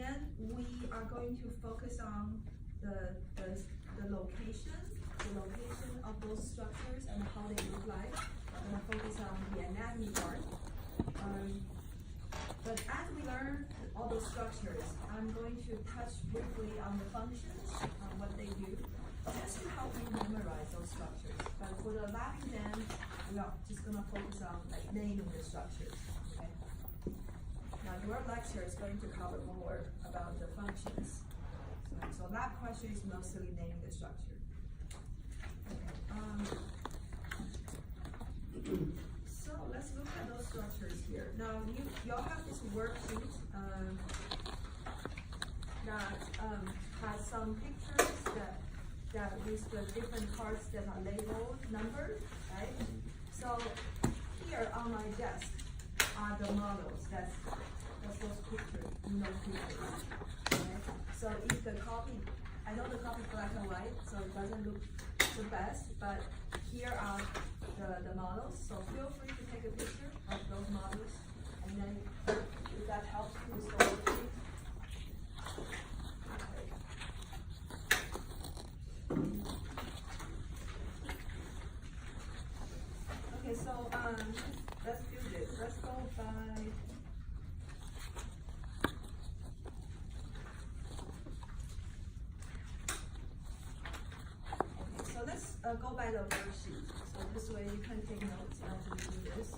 then we are going to focus on the location of those structures and how they look like. I'm going to focus on the anatomy part. But as we learn all those structures, I'm going to touch briefly on the functions, on what they do, just to help you memorize those structures. But for the lab exam, we are just going to focus on like naming the structures. Okay? Now your lecture is going to cover more about the functions. So lab question is mostly naming the structure. Okay. So let's look at those structures here. Now y'all have this worksheet that has some pictures that with the different parts that are labeled, numbered, right? So here on my desk are the models. That's those pictures, pictures. Okay? So if the copy, I know the copy is black and white, so it doesn't look the best, but here are the models. So feel free to take a picture of those models, and then if that helps you with the worksheet. Okay, so let's do this. Let's go by. Okay, so let's go by the worksheet. So this way you can take notes as we do this.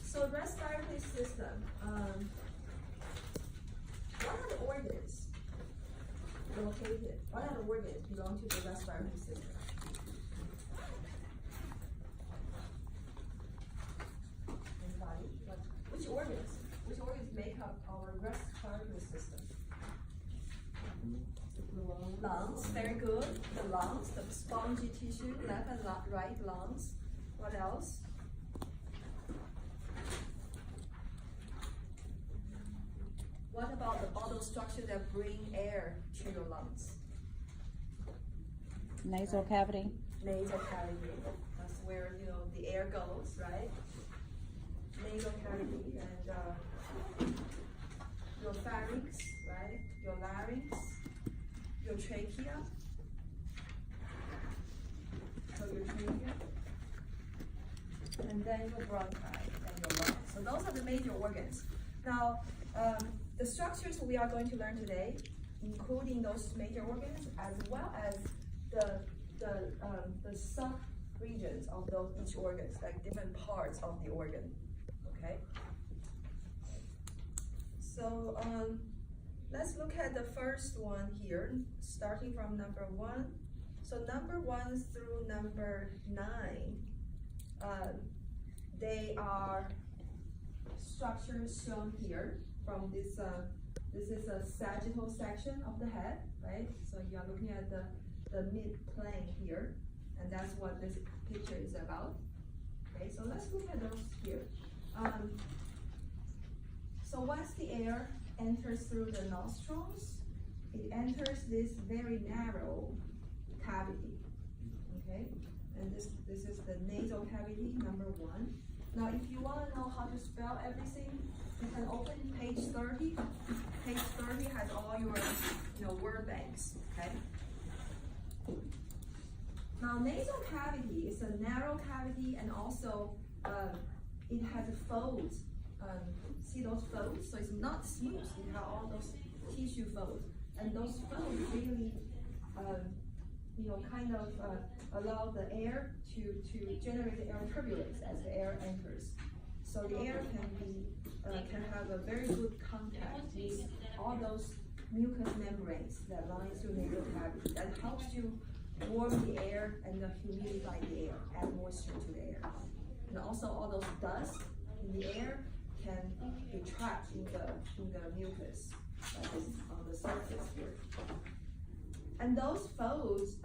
So respiratory system. What are the organs located? What are the organs belong to the respiratory system? Anybody? Which organs? Which organs make up our respiratory system? Lungs, very good. The lungs, the spongy tissue, left and right lungs. What else? What about the bottle structure that bring air to your lungs? Nasal cavity. Nasal cavity. That's where the air goes, right? Nasal cavity and your pharynx, right? Your larynx, your trachea. So your trachea, and then your bronchi and your lungs. So those are the major organs. Now. The structures we are going to learn today, including those major organs, as well as the sub-regions of each organs, like different parts of the organ. Okay. So let's look at the first one here, starting from number 1. So number 1 through number 9, they are structures shown here. From this, this is a sagittal section of the head, right? So you are looking at the mid-plane here, and that's what this picture is about. Okay, so let's look at those here. So once the air enters through the nostrils, it enters this very narrow cavity. Okay, and this is the nasal cavity, number 1. Now, if you want to know how to spell everything, you can open page 30. Page 30 has all your word banks, okay? Now, nasal cavity is a narrow cavity, and also it has folds. See those folds? So it's not smooth. It has all those tissue folds, and those folds really, kind of allow the air to generate the air turbulence as the air enters. So the air can have a very good contact with all those mucous membranes that line through nasal cavity. That helps you warm the air and humidify the air, add moisture to the air. And also all those dust in the air can be trapped in the mucus that is on the surface here. And those folds,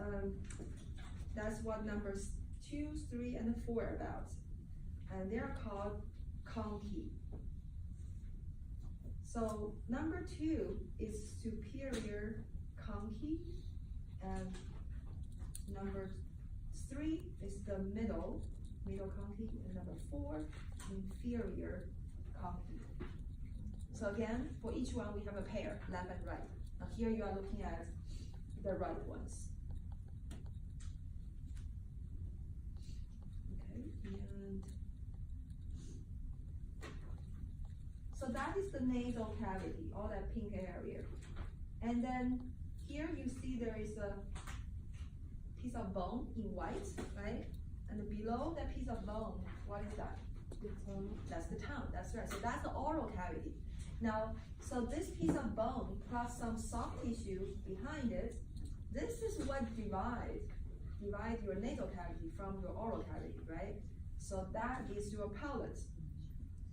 that's what numbers 2, 3, and 4 are about. And they're called conchi. So number 2 is superior conchi, and number 3 is the middle middle concave, and number 4, inferior concave. So again, for each one we have a pair, left and right. Now here you are looking at the right ones. Okay, and so that is the nasal cavity, all that pink area. And then here you see there is a piece of bone in white, right? And below that piece of bone, what is that? The tongue. That's the tongue, that's right. So that's the oral cavity. Now, so this piece of bone plus some soft tissue behind it, this is what divide your nasal cavity from your oral cavity, right? So that is your palate.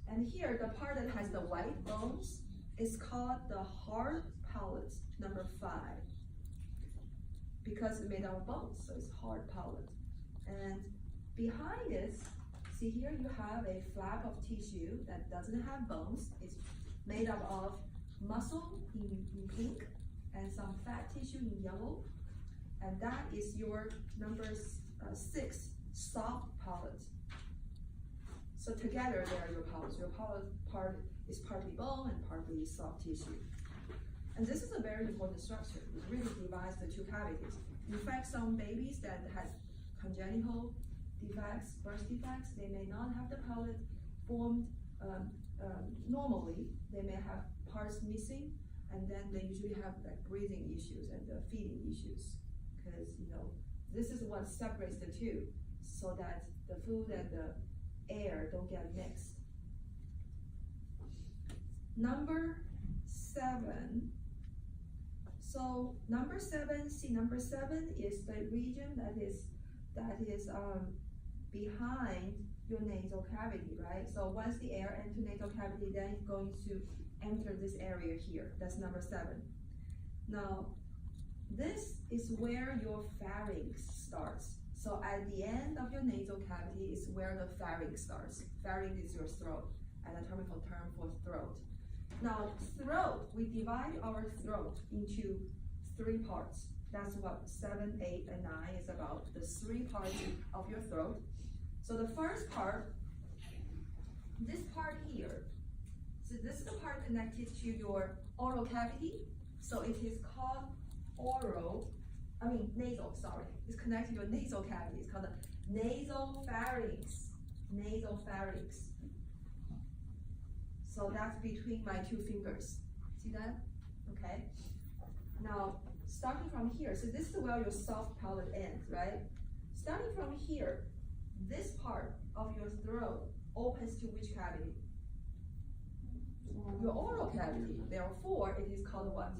And here, the part that has the white bones is called the hard palate, number 5. Because it's made out of bones, so it's hard palate. And behind it, see here you have a flap of tissue that doesn't have bones. It's made up of muscle in pink and some fat tissue in yellow. And that is your number 6, soft palate. So together they are your palates. Your palate part is partly bone and partly soft tissue. And this is a very important structure. It really divides the 2 cavities. In fact, some babies that has congenital defects, birth defects, they may not have the palate formed normally. They may have parts missing, and then they usually have like breathing issues and feeding issues. Because this is what separates the 2, so that the food and the air don't get mixed. Number 7. So number 7, see number 7 is the region that is behind your nasal cavity, right? So once the air enters nasal cavity, then it's going to enter this area here. That's number 7. Now, this is where your pharynx starts. So at the end of your nasal cavity is where the pharynx starts. Pharynx is your throat, anatomical term for throat. Now, throat, we divide our throat into 3 parts. That's what 7, 8, and 9 is about, the 3 parts of your throat. So the first part, this part here, so this is the part connected to your oral cavity. So it is called nasal, sorry. It's connected to your nasal cavity. It's called the nasal pharynx. Nasal pharynx. So that's between my 2 fingers. See that? Okay. Now, starting from here, so this is where your soft palate ends, right? Starting from here, this part of your throat opens to which cavity? Your oral cavity. Therefore, it is called what?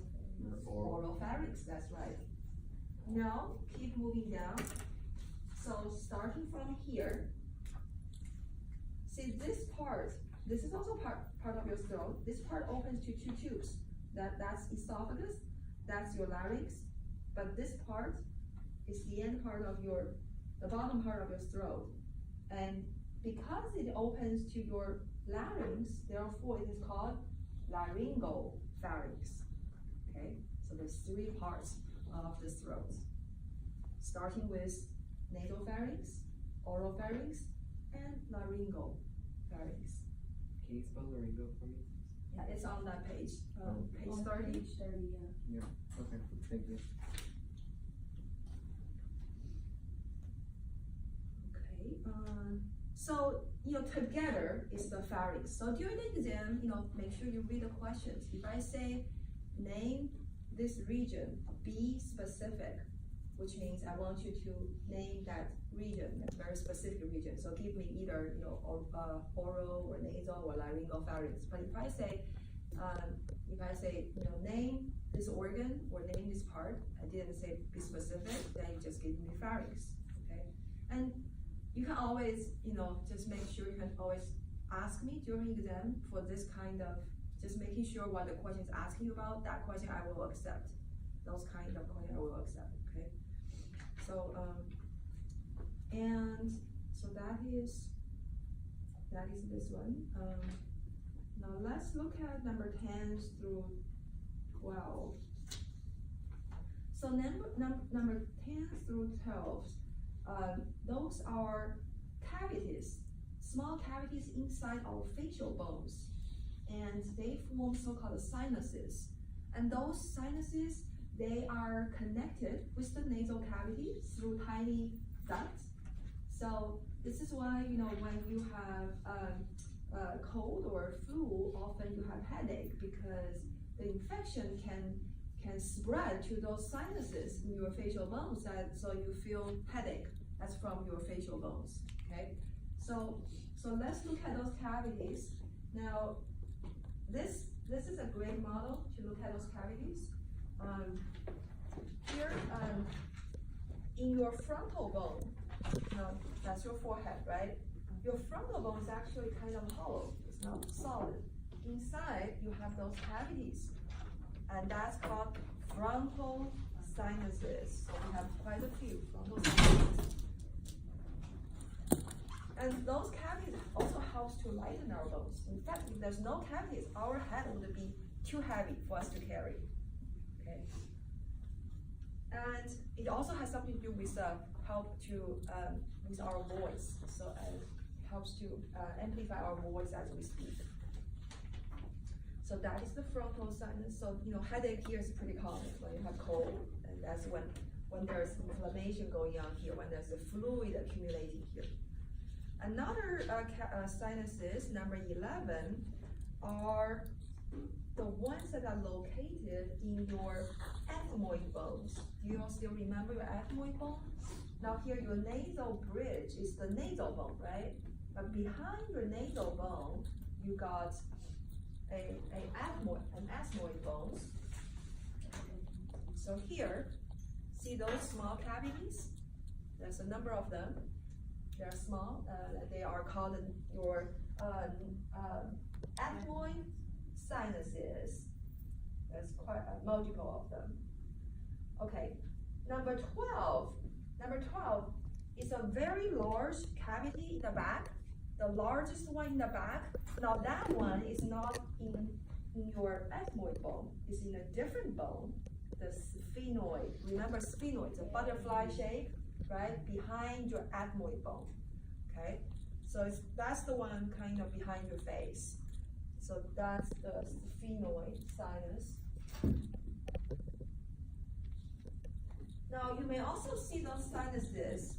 Oral pharynx, that's right. Now, keep moving down. So starting from here, see this part, this is also part of your throat. This part opens to 2 tubes. That's esophagus, that's your larynx, but this part is the end part of the bottom part of your throat. And because it opens to your larynx, therefore it is called laryngeal pharynx. Okay, so there's 3 parts of the throat, starting with nasal pharynx, oral pharynx, and laryngeal pharynx. Can you spell laryngeal for me? Yeah, it's on that page, page 30. Page 30, yeah. Yeah, okay, thank you. Okay, so, together is the pharynx. So during the exam, make sure you read the questions. If I say, name this region, be specific, which means I want you to name that region, a very specific region. So give me either, oral or nasal or laryngeal pharynx. But if I say, name this organ or name this part, I didn't say be specific, then you just give me pharynx, okay? And you can always, just make sure you can always ask me during exam for this kind of, just making sure what the question is asking you about, that question I will accept. Those kind of questions I will accept, okay? So, and so that is this one. Now let's look at number 10 through 12. So number 10 through 12, those are cavities small cavities inside our facial bones, and they form so-called sinuses. And those sinuses, they are connected with the nasal cavity through tiny ducts. So this is why, you know, when you have a cold or flu, often you have headache because the infection can spread to those sinuses in your facial bones, so you feel headache. That's from your facial bones. Okay, so let's look at those cavities. Now, this is a great model to look at those cavities. Here, in your frontal bone, that's your forehead, right? Your frontal bone is actually kind of hollow. It's not solid. Inside, you have those cavities, and that's called frontal sinuses. So we have quite a few frontal sinuses. And those cavities also helps to lighten our bones. In fact, if there's no cavities, our head would be too heavy for us to carry. Okay. And it also has something to do with help to with our voice. So it helps to amplify our voice as we speak. So that is the frontal sinus. So headache here is pretty common when you have cold, and that's when there's inflammation going on here, when there's a fluid accumulating here. Another sinuses, number 11, are the ones that are located in your ethmoid bones. Do you all still remember your ethmoid bone? Now here, your nasal bridge is the nasal bone, right? But behind your nasal bone, you got an ethmoid bones. So here, see those small cavities? There's a number of them. They're small. They are called your ethmoid sinuses. There's quite multiple of them. Okay, number 12 is a very large cavity in the back, the largest one in the back. Now that one is not in your ethmoid bone, it's in a different bone, the sphenoid. Remember sphenoid, it's a butterfly shape, right, behind your ethmoid bone, okay? So that's the one kind of behind your face. So that's the sphenoid sinus. Now you may also see those sinuses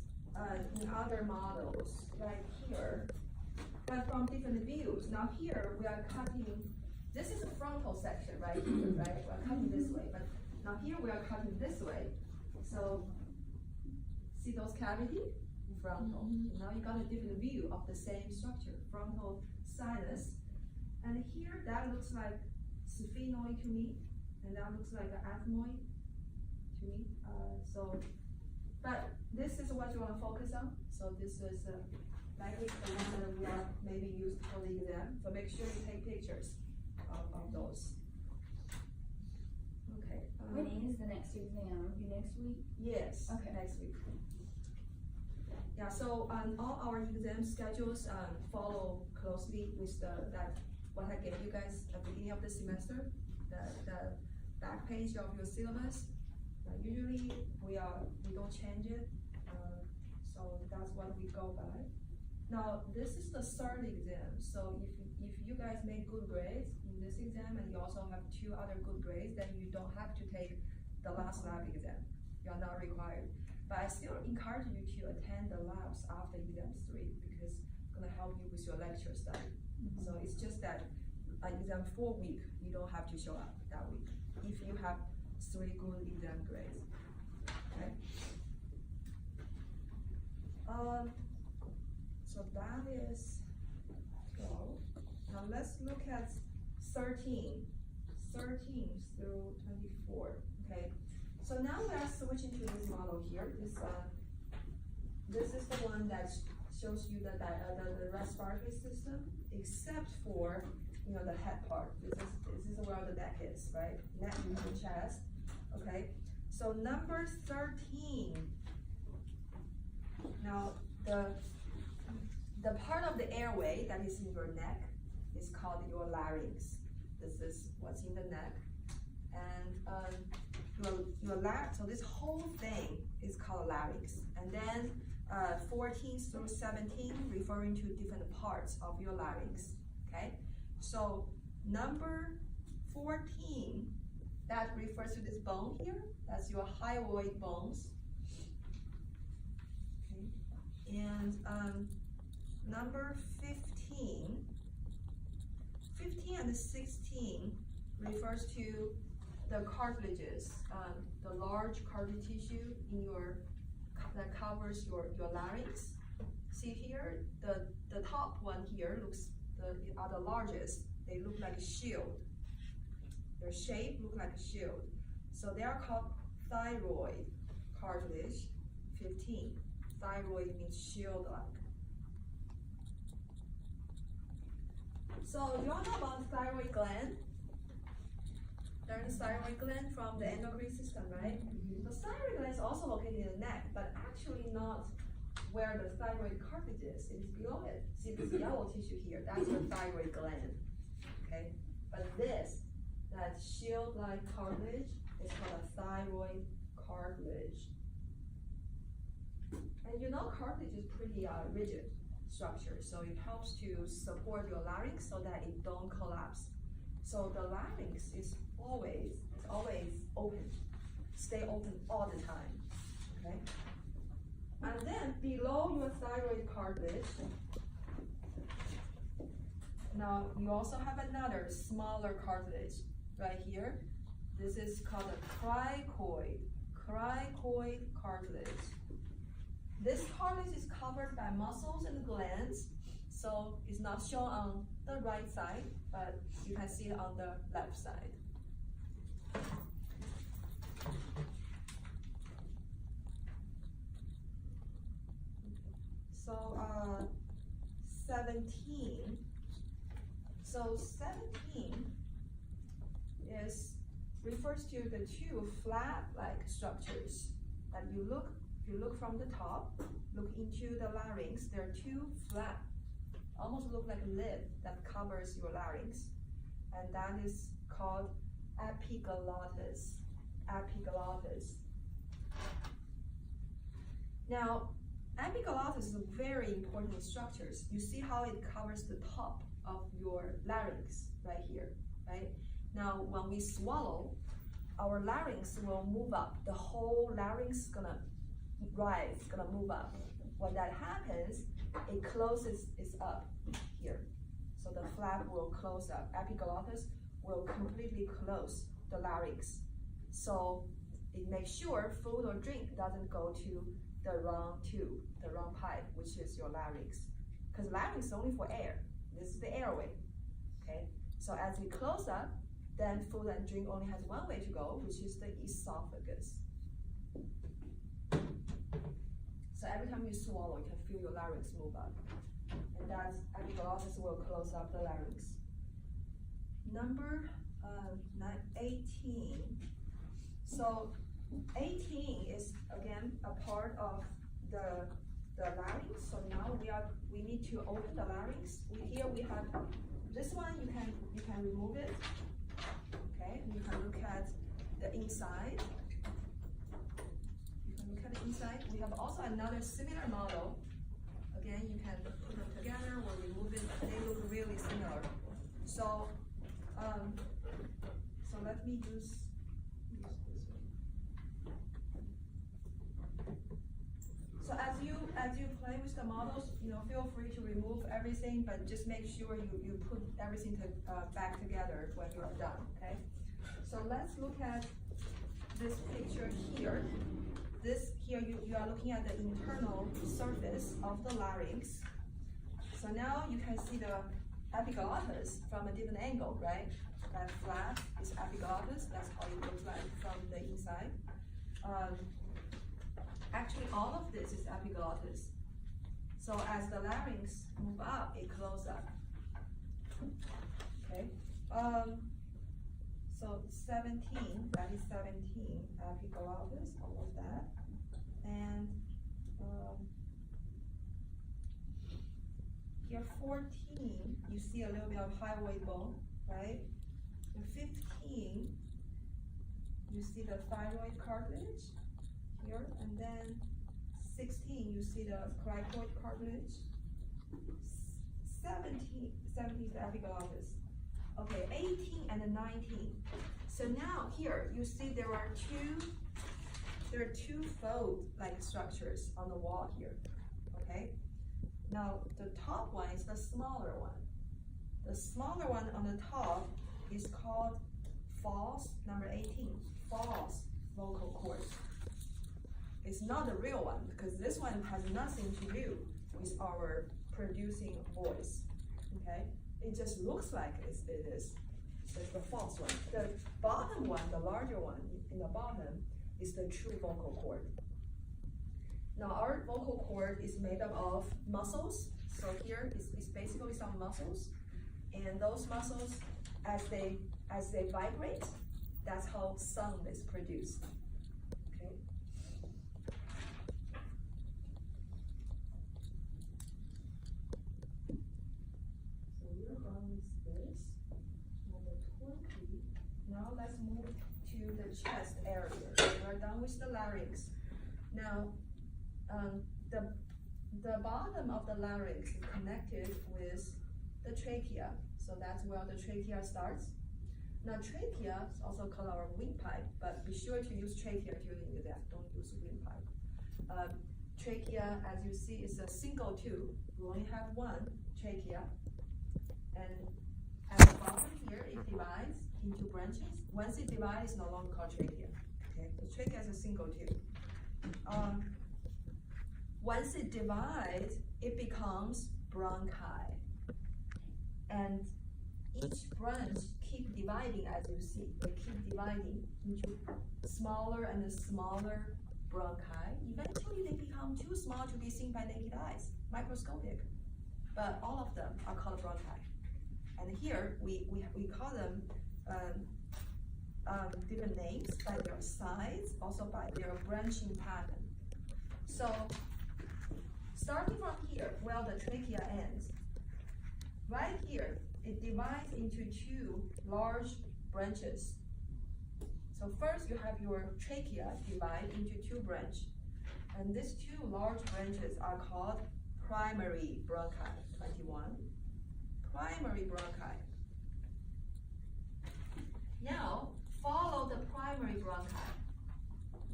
in other models, right here, but from different views. Now here we are cutting, this is a frontal section right here, right? We're cutting this way, but now here we are cutting this way. So see those cavities? Frontal. Now you got a different view of the same structure, frontal sinus. And here that looks like sphenoid to me, and that looks like an ethmoid to me. But this is what you want to focus on. So this is likely the one that we are maybe used for the exam. So make sure you take pictures of those. Okay. When is the next exam? Will be next week? Yes. Okay. Next week. Yeah. So all our exam schedules follow closely with what I gave you guys at the beginning of the semester, the back page of your syllabus. Usually we don't change it, so that's what we go by. Now this is the third exam, so if you guys make good grades in this exam and you also have 2 other good grades, then you don't have to take the last lab exam. You are not required. But I still encourage you to attend the labs after exam 3 because it's going to help you with your lecture study. So it's just that exam 4 week, you don't have to show up that week if you have 3 good exam grades. Okay. So that is 12. Now let's look at 13 through 24. Okay. So now we are switching to this model here. This is the one that shows you the respiratory system, except for the head part. This is where the neck is, right? Neck and chest. Okay. So number 13. Now the part of the airway that is in your neck is called your larynx. This is what's in the neck, and so this whole thing is called larynx. And then 14 through 17 referring to different parts of your larynx, okay? So number 14, that refers to this bone here, that's your hyoid bones. Okay. And number 15 and 16 refers to the cartilages, the large cartilage tissue in that covers your larynx. See here, the top one here are the largest. They look like a shield. Their shape look like a shield. So they are called thyroid cartilage. 15. Thyroid means shield-like. So you all know about thyroid gland. There's a thyroid gland from the endocrine system, right? The thyroid gland is also located in the neck, but actually not where the thyroid cartilage is. It is below it. See this yellow tissue here? That's the thyroid gland. Okay? But that shield-like cartilage is called a thyroid cartilage. And you know cartilage is pretty rigid structure, so it helps to support your larynx so that it don't collapse. So the larynx is always open, stay open all the time, okay? And then below your thyroid cartilage, now you also have another smaller cartilage right here. This is called a cricoid cartilage. This cartilage is covered by muscles and glands, so it's not shown on the right side, but you can see it on the left side. So 17. So 17 refers to the two flat-like structures that if you look from the top, look into the larynx, there are two flat, almost look like a lid that covers your larynx, and that is called epiglottis. Now, epiglottis is a very important structure. You see how it covers the top of your larynx right here, right? Now, when we swallow, our larynx will move up. The whole larynx is gonna rise, gonna move up. When that happens, it closes up here. So the flap will close up. Epiglottis will completely close the larynx. So it makes sure food or drink doesn't go to the wrong tube, the wrong pipe, which is your larynx. Because larynx is only for air. This is the airway, okay? So as we close up, then food and drink only has one way to go, which is the esophagus. So every time you swallow, you can feel your larynx move up. And that's epiglottis will close up the larynx. Number 18. So 18 is again a part of the larynx. So now we need to open the larynx. Here we have this one. You can remove it. Okay, you can look at the inside. We have also another similar model. Again, you can put them together or remove it. They look really similar. So, so let me use this one. So as you play with the models, feel free to remove everything, but just make sure you put everything back together when you're done. Okay. So let's look at this picture here. Here you are looking at the internal surface of the larynx. So now you can see the epiglottis from a different angle, right? That flap is epiglottis. That's how it looks like from the inside. Actually, all of this is epiglottis. So as the larynx move up, it closes up. Okay. So 17, that is 17 epiglottis, all of that. And here 14, you see a little bit of hyoid bone, right? And 15, you see the thyroid cartilage here, and then 16, you see the cricoid cartilage. 17 is the epiglottis. Okay, 18 and 19. So now here you see there are two fold-like structures on the wall here. Okay. Now the top one is the smaller one. The smaller one on the top is called false, number 18, false vocal cord. It's not the real one because this one has nothing to do with our producing voice. Okay, it just looks like it is. So it's the false one. The bottom one, the larger one in the bottom, is the true vocal cord. Now our vocal cord is made up of muscles. So here is basically some muscles, and those muscles, as they vibrate, that's how sound is produced. Okay. So we're done with this. Number 20. Now let's move to the chest area. We're done with the larynx. Now, the bottom of the larynx is connected with the trachea. So that's where the trachea starts. Now trachea is also called our windpipe, but be sure to use trachea during the death. Don't use windpipe. Trachea, as you see, is a single tube. We only have one trachea. And at the bottom here, it divides into branches. Once it divides, it's no longer called trachea. Okay, the trachea is a single tube. Once it divides, it becomes bronchi. And each branch keep dividing, as you see. They keep dividing into smaller and smaller bronchi. Eventually, they become too small to be seen by naked eyes, microscopic. But all of them are called bronchi. And here, we call them different names by their size, also by their branching pattern. So, starting from here, where the trachea ends, right here, it divides into two large branches. So first you have your trachea divide into two branches. And these two large branches are called primary bronchi. 21. Primary bronchi. Now, follow the primary bronchi.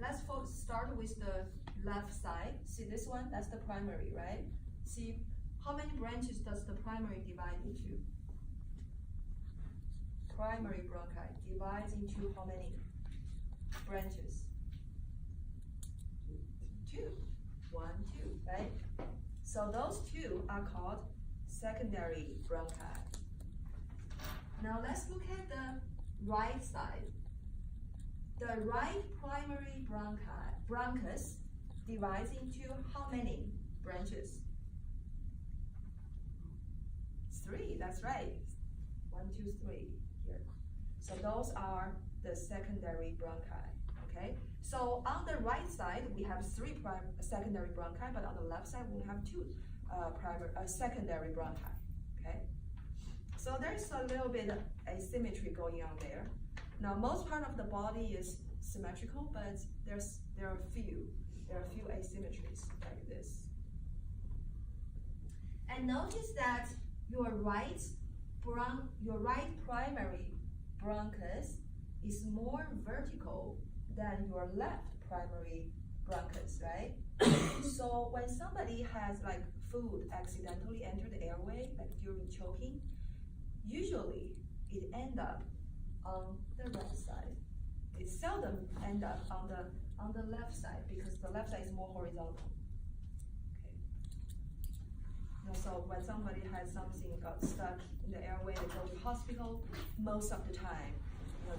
Let's start with the left side. See this one? That's the primary, right? See, how many branches does the primary divide into? Primary bronchi divides into how many branches? Two. 1, 2, right? So those two are called secondary bronchi. Now let's look at the right side. The right primary bronchus divides into how many branches? 3, that's right. 1, 2, 3 here. So those are the secondary bronchi, okay? So on the right side, we have 3 secondary bronchi, but on the left side, we have 2 secondary bronchi, okay? So there's a little bit of asymmetry going on there. Now, most part of the body is symmetrical, but there are a few asymmetries like this. And notice that your right primary bronchus is more vertical than your left primary bronchus, right? So when somebody has like food accidentally enter the airway, like during choking, usually it ends up on the right side. It seldom ends up on the left side because the left side is more horizontal. So when somebody has something got stuck in the airway, they go to hospital. Most of the time,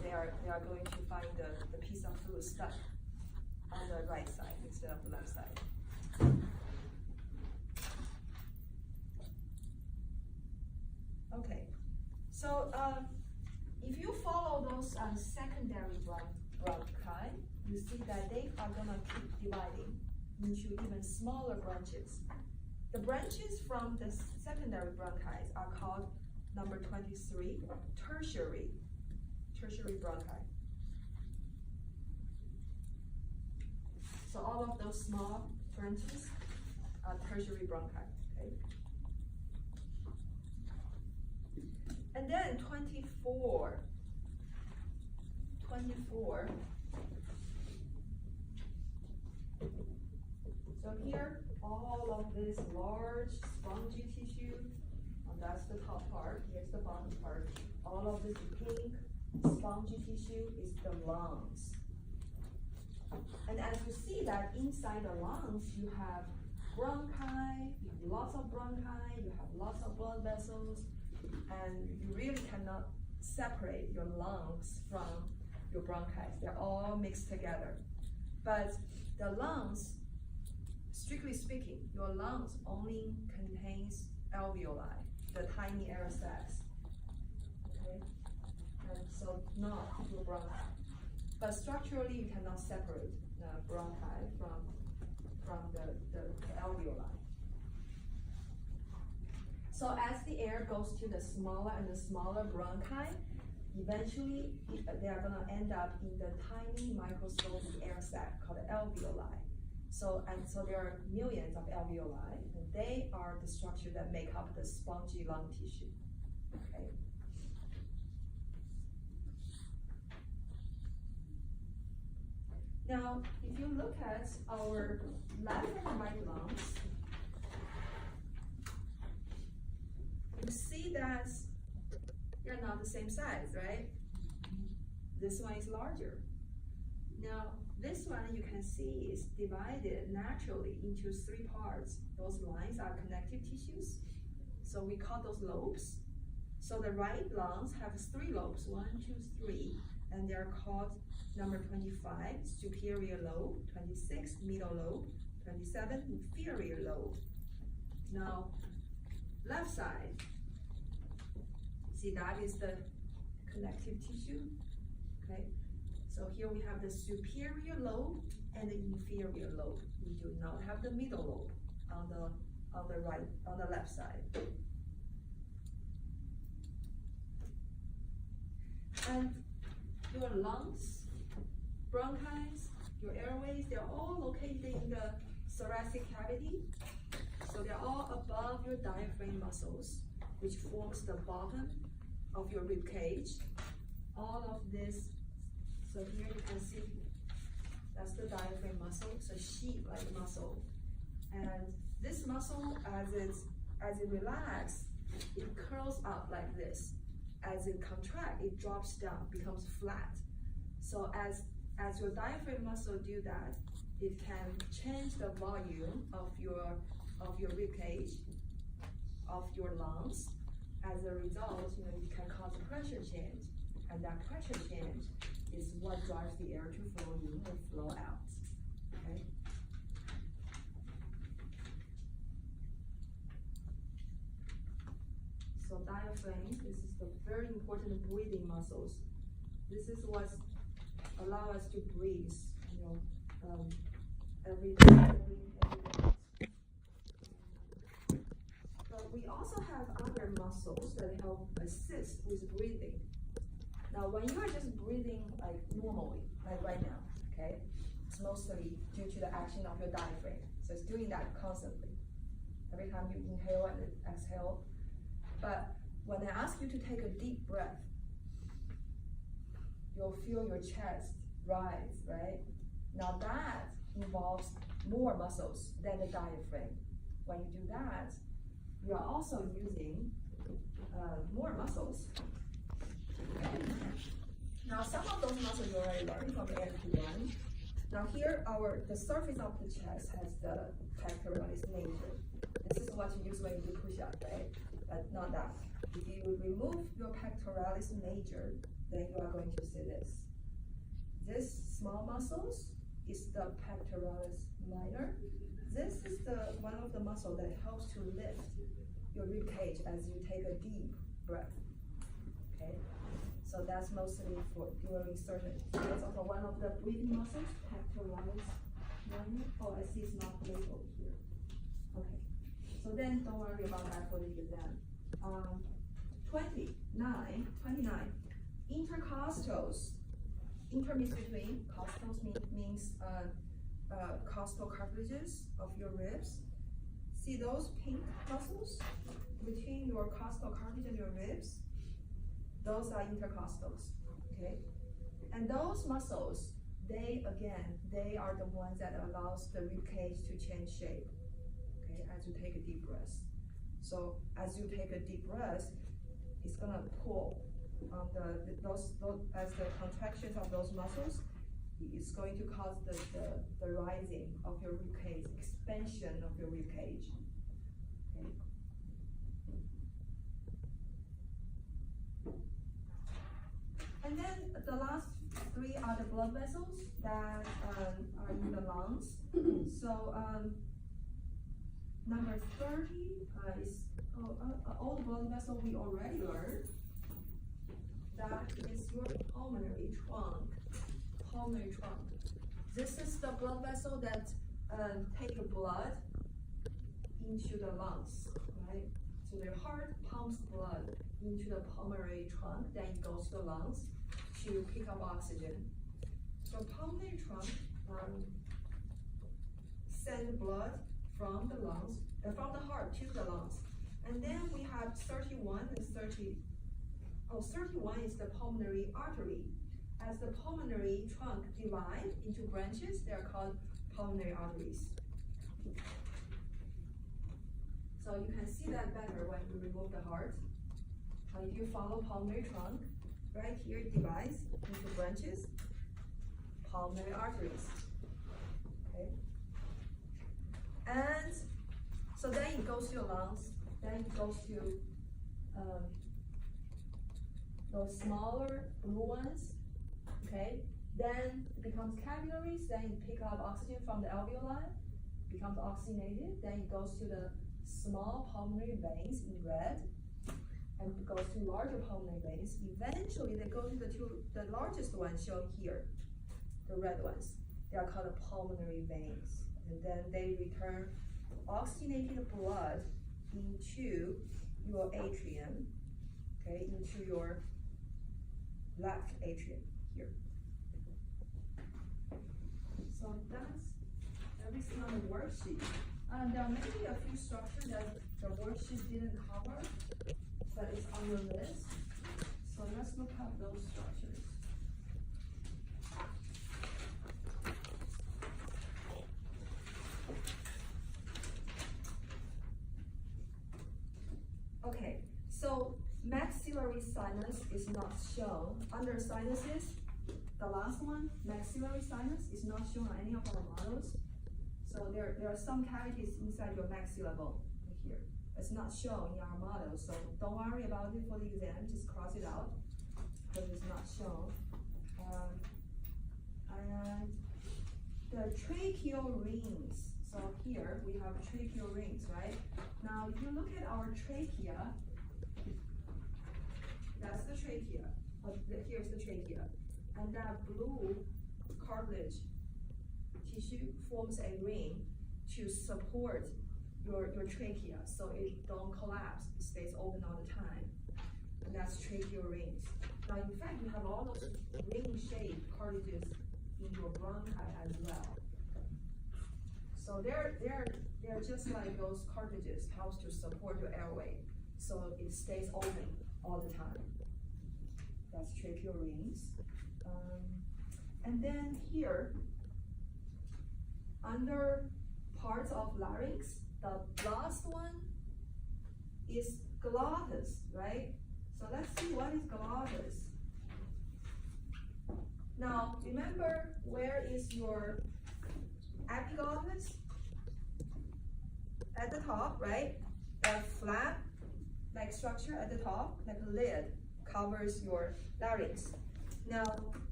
they are going to find the piece of food stuck on the right side instead of the left side. Okay, so if you follow those secondary bronchi, you see that they are gonna keep dividing into even smaller branches. The branches from the secondary bronchi are called number 23, tertiary bronchi. So all of those small trenches, tertiary bronchi, okay? And then 24. So here, all of this large spongy tissue, that's the top part, here's the bottom part. All of this pink spongy tissue is the lungs. And as you see that inside the lungs, you have bronchi, you have lots of bronchi, you have lots of blood vessels, and you really cannot separate your lungs from your bronchi. They're all mixed together. But the lungs, strictly speaking, your lungs only contains alveoli, the tiny air sacs, okay? And so not your bronchi. But structurally, you cannot separate the bronchi from the alveoli. So as the air goes to the smaller and the smaller bronchi, eventually they are gonna end up in the tiny microscopic air sac called alveoli. So there are millions of alveoli, and they are the structure that make up the spongy lung tissue, okay? Now, if you look at our left and right lungs, you see that they're not the same size, right? This one is larger. Now, this one you can see is divided naturally into 3 parts. Those lines are connective tissues. So we call those lobes. So the right lungs have 3 lobes, 1, 2, 3, and they're called number 25, superior lobe, 26, middle lobe, 27, inferior lobe. Now, left side, see that is the connective tissue, okay? So here we have the superior lobe and the inferior lobe. We do not have the middle lobe on the left side. And your lungs, bronchi, your airways, they're all located in the thoracic cavity. So they're all above your diaphragm muscles, which forms the bottom of your rib cage. All of this, so here you can see that's the diaphragm muscle. It's a sheet-like muscle. And this muscle, as it relaxes, it curls up like this. As it contracts, it drops down, becomes flat. So as your diaphragm muscle do that, it can change the volume of your rib cage, of your lungs. As a result, it can cause a pressure change, and that pressure change is what drives the air to flow in and flow out. Okay. So diaphragm, this is the very important breathing muscles. This is what allows us to breathe, every day. But we also have other muscles that help assist with breathing. Now, when you are just breathing like normally, like right now, okay, it's mostly due to the action of your diaphragm. So it's doing that constantly. Every time you inhale and exhale. But when I ask you to take a deep breath, you'll feel your chest rise, right? Now that involves more muscles than the diaphragm. When you do that, you are also using more muscles. Now some of those muscles you already learned from MP1. Now here the surface of the chest has the pectoralis major. This is what you use when you do push-up, right? But not that. If you remove your pectoralis major, then you are going to see this. This small muscles is the pectoralis minor. This is one of the muscles that helps to lift your rib cage as you take a deep breath. Okay, so that's mostly for during surgery. That's also one of the breathing muscles, pectoralis minor. Oh, I see it's not labeled here. Okay, so then don't worry about that for the exam. 29. Intercostals. Inter means between. Costals means costal cartilages of your ribs. See those pink muscles between your costal cartilage and your ribs? Those are intercostals, okay? And those muscles, they are the ones that allows the rib cage to change shape, okay, as you take a deep breath. So as you take a deep breath, it's gonna pull on as the contractions of those muscles, it's going to cause the rising of your rib cage, expansion of your rib cage. Okay. And then the last three are the blood vessels that are in the lungs. So number 30 is all the blood vessel we already learned. That is your pulmonary trunk. Pulmonary trunk. This is the blood vessel that take the blood into the lungs, right? So the heart pumps blood into the pulmonary trunk, then it goes to the lungs to pick up oxygen. So pulmonary trunk send blood from the lungs, from the heart to the lungs. And then we have 31 and 30. 31 is the pulmonary artery. As the pulmonary trunk divide into branches, they are called pulmonary arteries. So you can see that better when you remove the heart. If you follow pulmonary trunk, right here it divides into branches, pulmonary arteries. Okay. And so then it goes to your lungs, then it goes to those smaller blue ones, okay? Then it becomes capillaries, then it picks up oxygen from the alveoli, becomes oxygenated, then it goes to the small pulmonary veins in red, and goes to larger pulmonary veins. Eventually, they go to the largest ones shown here, the red ones. They are called the pulmonary veins. And then they return oxygenated blood into your atrium, okay, into your left atrium here. So that's everything on the worksheet. There may be a few structures that the worksheet didn't cover, but it's on your list. So let's look at those structures. Okay, so maxillary sinus is not shown. Under sinuses, the last one, maxillary sinus, is not shown on any of our models. So there are some cavities inside your maxilla bone here. It's not shown in our model, so don't worry about it for the exam, just cross it out, because it's not shown. And the tracheal rings. So here we have tracheal rings, right? Now if you look at our trachea, that's the trachea. Here's the trachea. And that blue cartilage tissue forms a ring to support your trachea so it don't collapse, it stays open all the time. And that's tracheal rings. Now in fact, you have all those ring-shaped cartilages in your bronchi as well. So they're just like those cartilages, helps to support your airway so it stays open all the time. That's tracheal rings. And then here, under parts of larynx, the last one is glottis, right? So let's see what is glottis. Now, remember where is your epiglottis? At the top, right? A flat, like structure at the top, like a lid, covers your larynx. Now,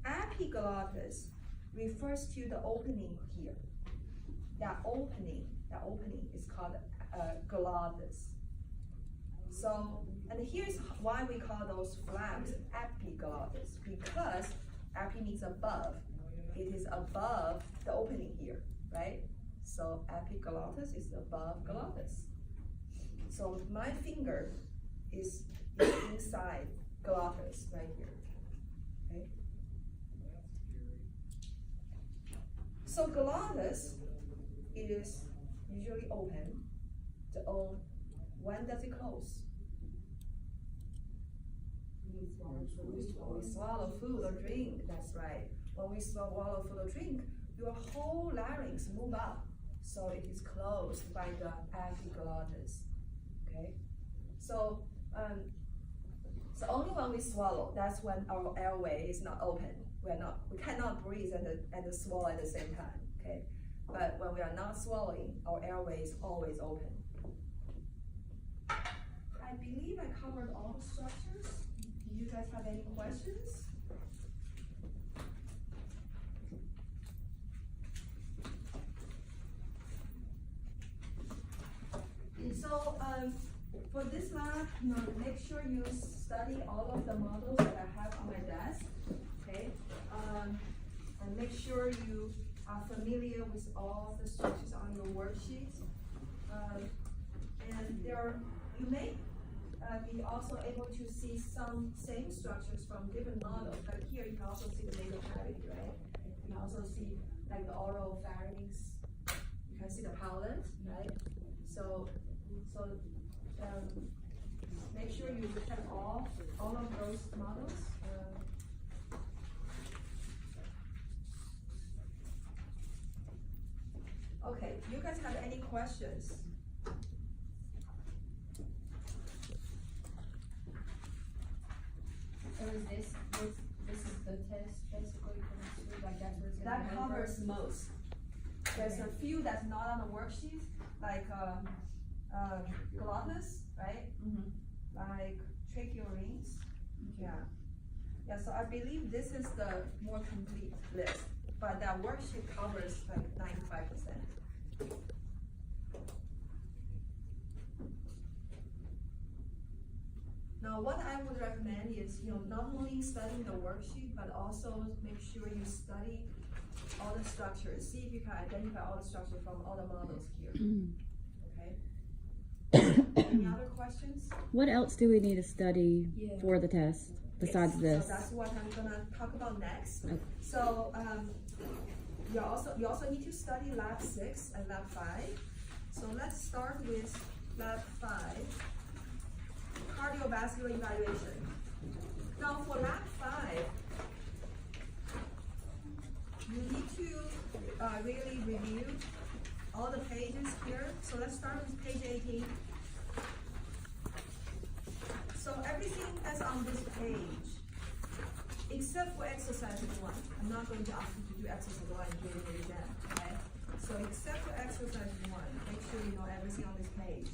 epiglottis refers to the opening here. That opening is called glottis. So, and here's why we call those flaps epiglottis, because epi means above. It is above the opening here, right? So epiglottis is above glottis. So my finger is inside glottis right here. Okay. So glottis is usually open. When does it close? When we swallow food or drink, that's right. When we swallow food or drink, your whole larynx move up, so it is closed by the epiglottis. Okay, so only when we swallow, that's when our airway is not open. We cannot breathe and swallow at the same time. Okay, but when we are not swallowing, our airway is always open. I believe I covered all the structures. Do you guys have any questions? So for this lab, make sure you study all of the models that I have on my desk. Okay, and make sure you are familiar with all the structures on your worksheet. And you may be also able to see some same structures from different models. Like here, you can also see the nasal cavity, right? You can also see like the oral pharynx. You can see the palate, right? So make sure you look at all of those models. Okay, you guys have any questions? So is this is the test basically for next week, like that's where it's gonna That be covers over? most. There's a few that's not on the worksheet, like glottis, right? Mm-hmm. Like tracheorhinges. Yeah, so I believe this is the more complete list, but that worksheet covers like 95%. Now, what I would recommend is, not only studying the worksheet, but also make sure you study all the structures. See if you can identify all the structures from all the models here. Okay? Any other questions? What else do we need to study for the test besides Yes, this? So that's what I'm gonna talk about next. Okay. So you also need to study lab 6 and lab 5. So let's start with lab 5, cardiovascular evaluation. Now for lab 5, you need to really review all the pages here. So let's start with page 18. So everything that's on this page, except for exercise 1. I'm not going to ask you to do exercise 1 during the exam, okay? So except for exercise 1, make sure you know everything on this page.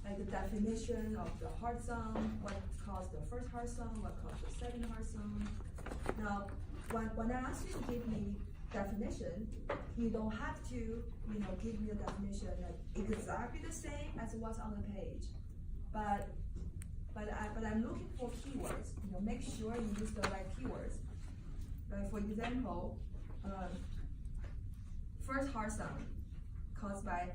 Like the definition of the heart sound, what caused the first heart sound, what caused the second heart sound. Now, when I ask you to give me definition, you don't have to, give me a definition that's exactly the same as what's on the page. But I'm looking for keywords. Make sure you use the right keywords. Like for example, first heart sound caused by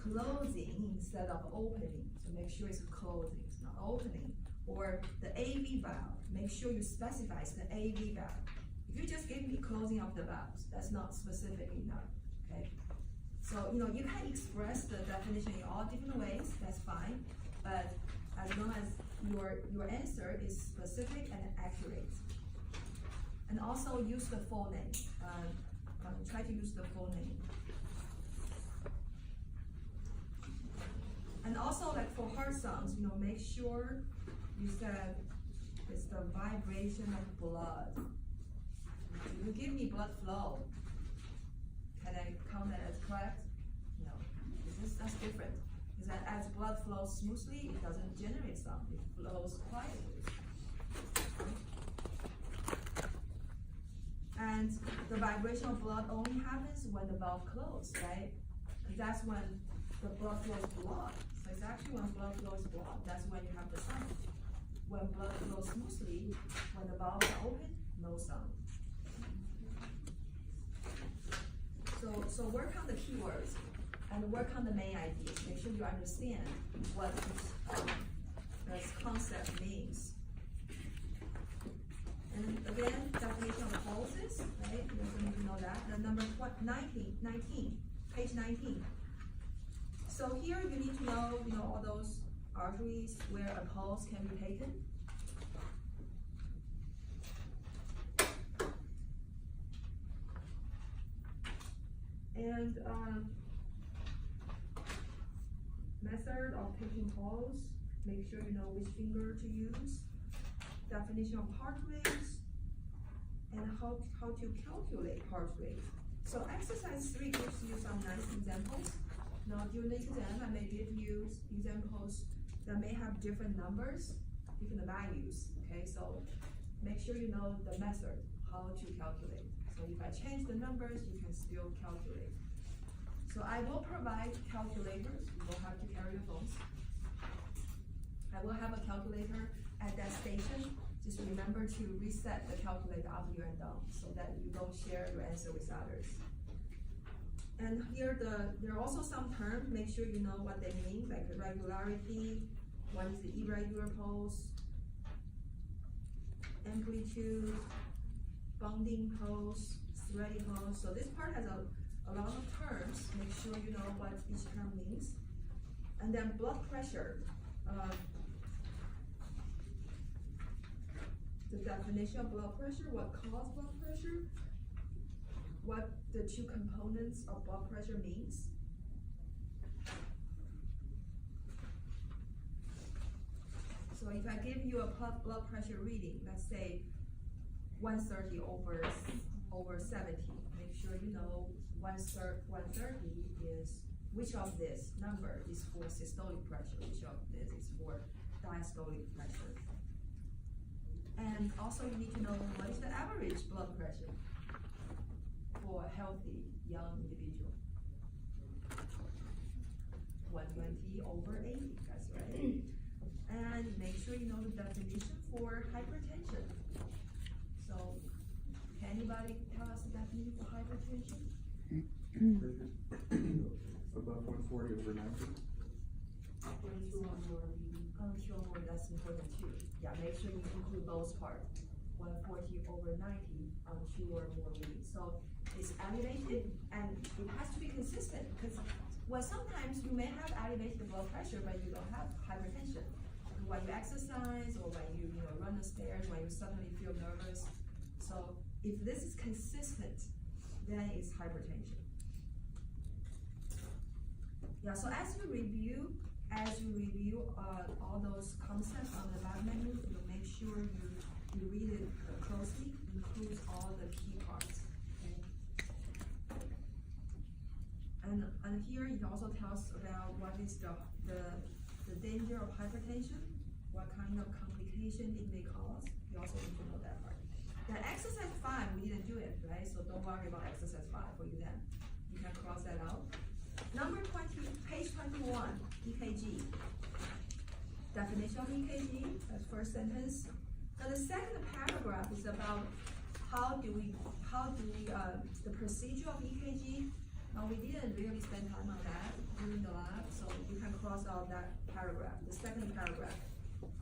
closing instead of opening. So make sure it's closing, it's not opening. Or the AV valve. Make sure you specify it's the AV valve. If you just give me closing of the valves, that's not specific enough. Okay. So you can express the definition in all different ways. That's fine. But as long as your answer is specific and accurate. And also use the full name. Try to use the full name. And also like for heart sounds, make sure you said it's the vibration of blood. If you give me blood flow, can I count that as correct? No, that's different. Is that as blood flows smoothly, it doesn't generate sound, it flows quietly. And the vibration of blood only happens when the valve closes, right? Because that's when the blood flow is blocked. So it's actually when blood flow is blocked, that's when you have the sound. When blood flows smoothly, when the valves are open, no sound. So work on the keywords and work on the main ideas. Make sure you understand what this concept means. And again, definition of pulses, right? You also need to know that. The number 19 19, page 19. So here you need to know, all those arteries where a pulse can be taken. And method of taking pulse, make sure you know which finger to use, definition of heart rate, and how to calculate heart rate. So exercise 3 gives you some nice examples. Now during the exam, I may give you examples that may have different numbers, different values, okay? So make sure you know the method, how to calculate. So if I change the numbers, you can still calculate. So I will provide calculators. You don't have to carry your phones. I will have a calculator at that station. Just remember to reset the calculator after you are done so that you don't share your answer with others. And here there are also some terms, make sure you know what they mean, like regularity, what is the irregular pulse, amplitude, bounding pulse, thready pulse. So this part has a lot of terms, make sure you know what each term means. And then blood pressure. The definition of blood pressure, what causes blood pressure, what the two components of blood pressure means. So if I give you a blood pressure reading, let's say 130 over 70, make sure you know 130 is, which of this number is for systolic pressure, which of this is for diastolic pressure. And also you need to know what is the average blood pressure for a healthy young individual. 120 over 80, that's right. And make sure you know the definition for hypertension. So, can anybody tell us the definition for hypertension? Above 140 over 90. 42 or more. Or that's important too. Yeah, make sure you include those parts. 140 over 90 on 2 or more readings. So it's elevated and it has to be consistent because sometimes you may have elevated blood pressure but you don't have hypertension. When you exercise or when you run the stairs, when you suddenly feel nervous. So if this is consistent, then it's hypertension. Yeah, so as you review all those concepts on the lab menu, you make sure you read it closely, includes all the key parts. Okay? And here it also tells about what is the danger of hypertension, what kind of complication it may cause. You also need to know that part. Then exercise 5, we didn't do it, right? So don't worry about exercise 5 for exam. You can cross that out. Number 20, page 21, EKG. Definition of EKG, that's first sentence. And the second paragraph is about the procedure of EKG. Now we didn't really spend time on that during the lab, so you can cross out that paragraph. The second paragraph,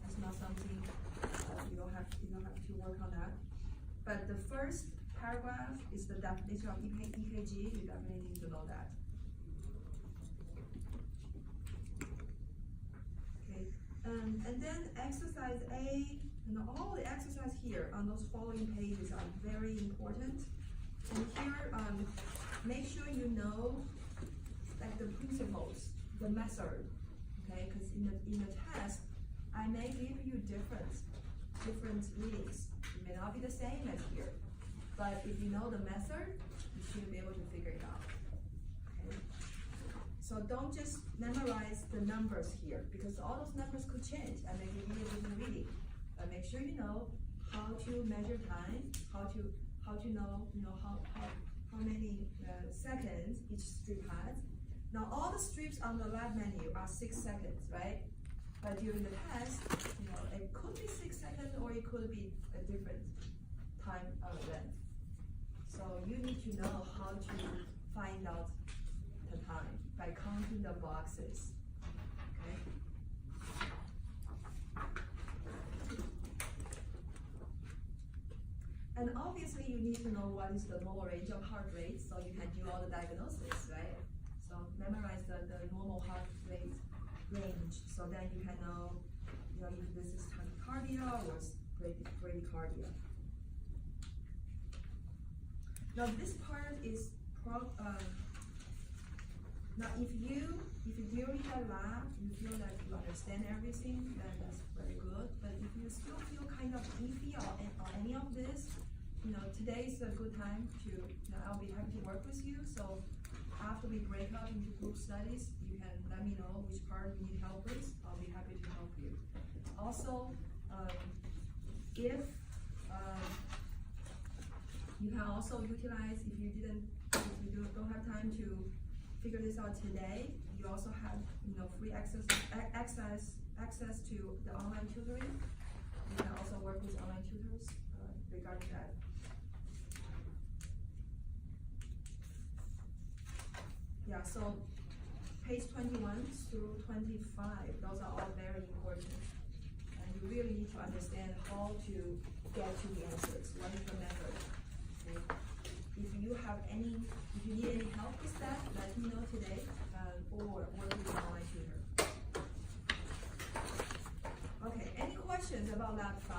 that's not something you don't have to work on that. But the first paragraph is the definition of EKG. You definitely need to know that. And then exercise A, and all the exercise here on those following pages are very important. And here, make sure you know like the principles, the method, okay? Because in the test, I may give you different readings. It may not be the same as here, but if you know the method, you should be able to figure it out. Okay? So don't just memorize the numbers here because all those numbers could change and they give you a different reading. But make sure you know how to measure time, how to know how many seconds each strip has. Now all the strips on the lab menu are 6 seconds, right? But during the test, it could be 6 seconds or it could be a different time length. So you need to know how to find out the time by counting the boxes. Okay? And obviously you need to know what is the normal range of heart rate, so you can do all the diagnosis, right? So memorize the normal heart rate range, so then you can know, if this is tachycardia or bradycardia. Now this part is now if during the lab you feel that you understand everything, then that's very good. But if you still feel kind of iffy on any of this, today is a good time to, I'll be happy to work with you. So after we break up into group studies, you can let me know which part you need help with. I'll be happy to help you. Also, if you can also utilize, if you don't have time to figure this out today, you also have free access to the online tutoring. You can also work with online tutors regarding that. Yeah, so page 21 through 25, those are all very important. And you really need to understand how to get to the answers. What is the method? Okay. If you need any help with that, let me know today, or work with an online tutor. Okay, any questions about lab 5?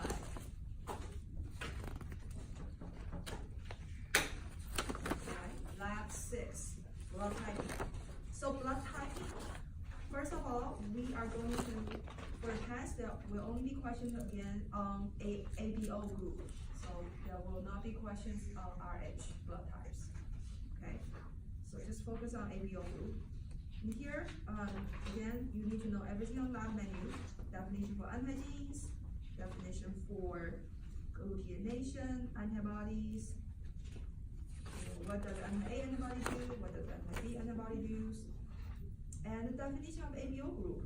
Right, lab 6, blood typing. So blood typing, first of all, we are going to, for the test, there will only be questions again on ABO group. So there will not be questions on RH blood types. Okay, so just focus on ABO group. And here, again, you need to know everything on lab menu. Definition for antigens, definition for agglutination, antibodies. What does anti-A antibody do? What does anti-B antibody do? And the definition of ABO group.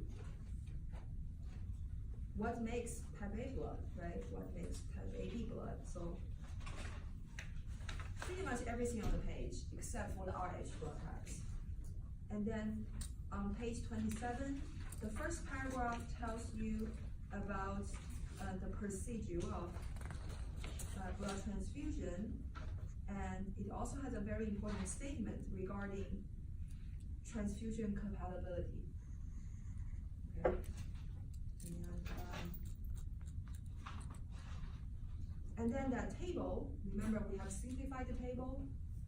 What makes type A blood, right? What makes type AB blood? So pretty much everything on the page except for the RH blood types. And then on page 27, the first paragraph tells you about the procedure of blood transfusion, and it also has a very important statement regarding transfusion compatibility. Okay. And then that table, remember we have simplified the table,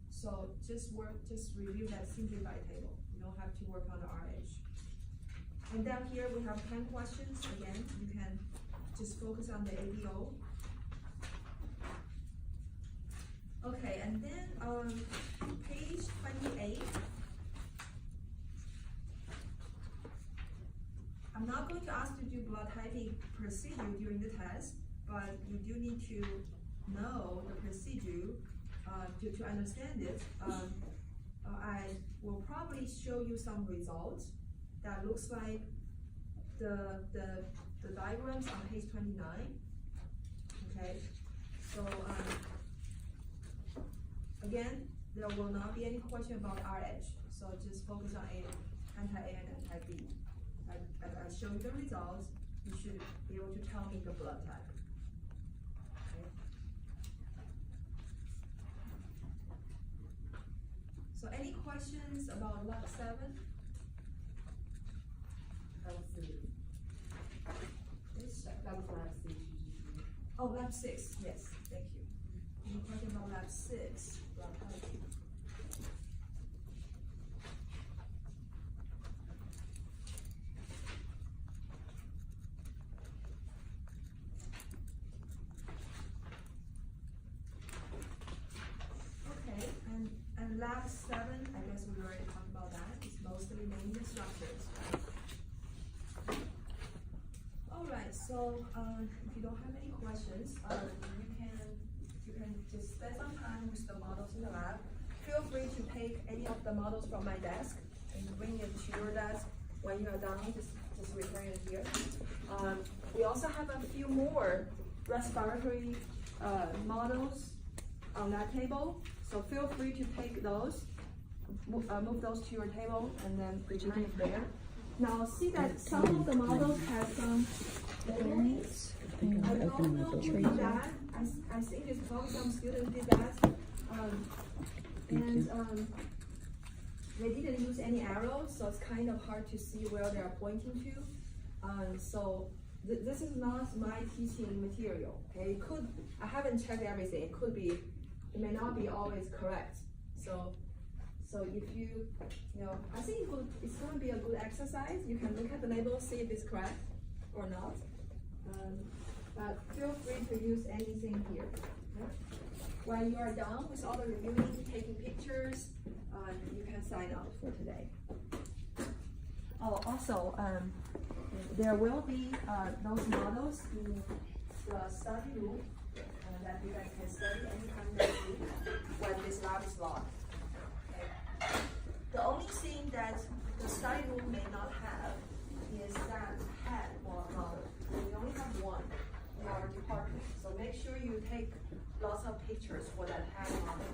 so just review that simplified table. You don't have to work on the RH. And down here we have 10 questions. Again, you can just focus on the ABO. Okay, and then on page 28, I'm not going to ask you to do blood typing procedure during the test, but you do need to know the procedure to understand it. I will probably show you some results that looks like the diagrams on page 29. Okay, so again, there will not be any question about RH, so just focus on anti-A and anti-B. As I show you the results, you should be able to tell me the blood type. Okay. So any questions about lab 7? Oh, lab 6, yes, thank you. Any question about lab 6? Blood typing. And lab 7, I guess we already talked about that. It's mostly naming the structures. All right, so if you don't have any questions, you can just spend some time with the models in the lab. Feel free to take any of the models from my desk and bring it to your desk. When you are done, just return it here. We also have a few more respiratory models on that table. So feel free to take those, move those to your table, and then return it there. Now see that some of the models have some warnings. I don't know who did that. I think it's probably some students did that. They didn't use any arrows, so it's kind of hard to see where they are pointing to. This is not my teaching material. Okay, it could, I haven't checked everything. It could be, it may not be always correct. So if you know, I think it's going to be a good exercise. You can look at the label, see if it's correct or not. But feel free to use anything here. Okay? When you are done with all the reviewing, taking pictures, you can sign out for today. Oh, also, there will be those models in the study room that you guys can study anytime next week when this lab is locked. Okay. The only thing that the study room may not have is that head or model. We only have one in our department, so make sure you take lots of pictures for that head model.